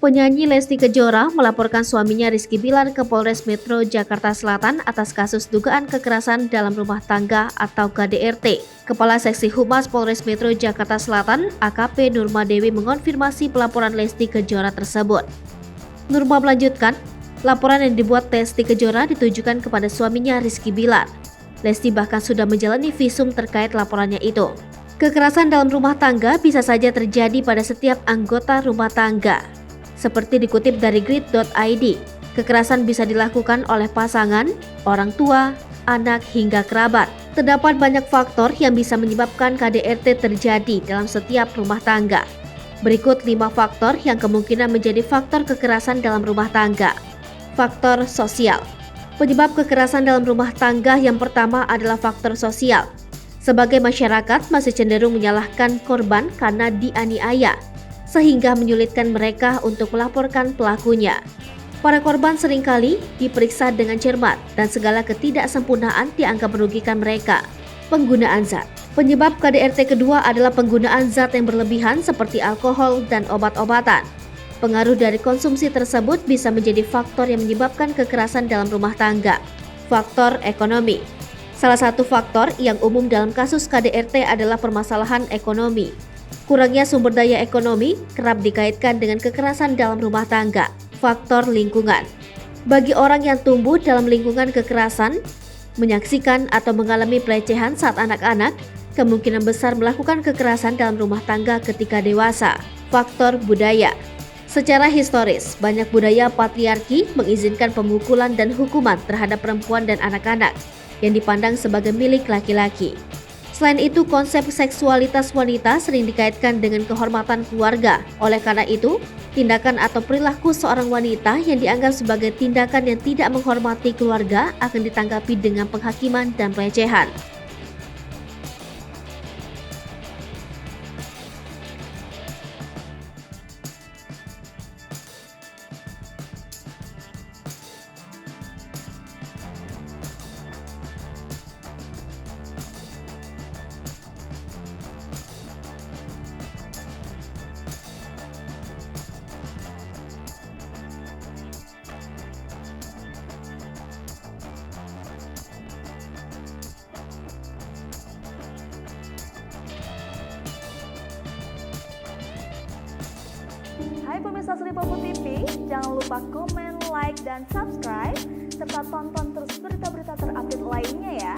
Penyanyi Lesti Kejora melaporkan suaminya Rizky Bilar ke Polres Metro Jakarta Selatan atas kasus dugaan kekerasan dalam rumah tangga atau KDRT. Kepala Seksi Humas Polres Metro Jakarta Selatan, AKP Nurma Dewi mengonfirmasi pelaporan Lesti Kejora tersebut. Nurma melanjutkan, laporan yang dibuat Lesti Kejora ditujukan kepada suaminya Rizky Bilar. Lesti bahkan sudah menjalani visum terkait laporannya itu. Kekerasan dalam rumah tangga bisa saja terjadi pada setiap anggota rumah tangga. Seperti dikutip dari grid.id, kekerasan bisa dilakukan oleh pasangan, orang tua, anak, hingga kerabat. Terdapat banyak faktor yang bisa menyebabkan KDRT terjadi dalam setiap rumah tangga. Berikut 5 faktor yang kemungkinan menjadi faktor kekerasan dalam rumah tangga. Faktor sosial. Penyebab kekerasan dalam rumah tangga yang pertama adalah faktor sosial. Sebagai masyarakat masih cenderung menyalahkan korban karena dianiaya, sehingga menyulitkan mereka untuk melaporkan pelakunya. Para korban seringkali diperiksa dengan cermat dan segala ketidaksempurnaan dianggap merugikan mereka. Penggunaan zat. Penyebab KDRT kedua adalah penggunaan zat yang berlebihan seperti alkohol dan obat-obatan. Pengaruh dari konsumsi tersebut bisa menjadi faktor yang menyebabkan kekerasan dalam rumah tangga. Faktor ekonomi. Salah satu faktor yang umum dalam kasus KDRT adalah permasalahan ekonomi. Kurangnya sumber daya ekonomi kerap dikaitkan dengan kekerasan dalam rumah tangga. Faktor lingkungan. Bagi orang yang tumbuh dalam lingkungan kekerasan, menyaksikan atau mengalami pelecehan saat anak-anak, kemungkinan besar melakukan kekerasan dalam rumah tangga ketika dewasa. Faktor budaya. Secara historis, banyak budaya patriarki mengizinkan pemukulan dan hukuman terhadap perempuan dan anak-anak yang dipandang sebagai milik laki-laki. Selain itu, konsep seksualitas wanita sering dikaitkan dengan kehormatan keluarga. Oleh karena itu, tindakan atau perilaku seorang wanita yang dianggap sebagai tindakan yang tidak menghormati keluarga akan ditanggapi dengan penghakiman dan pelecehan. Hai pemirsa Sri Popo TV, jangan lupa komen, like, dan subscribe, serta tonton terus berita-berita terupdate lainnya ya.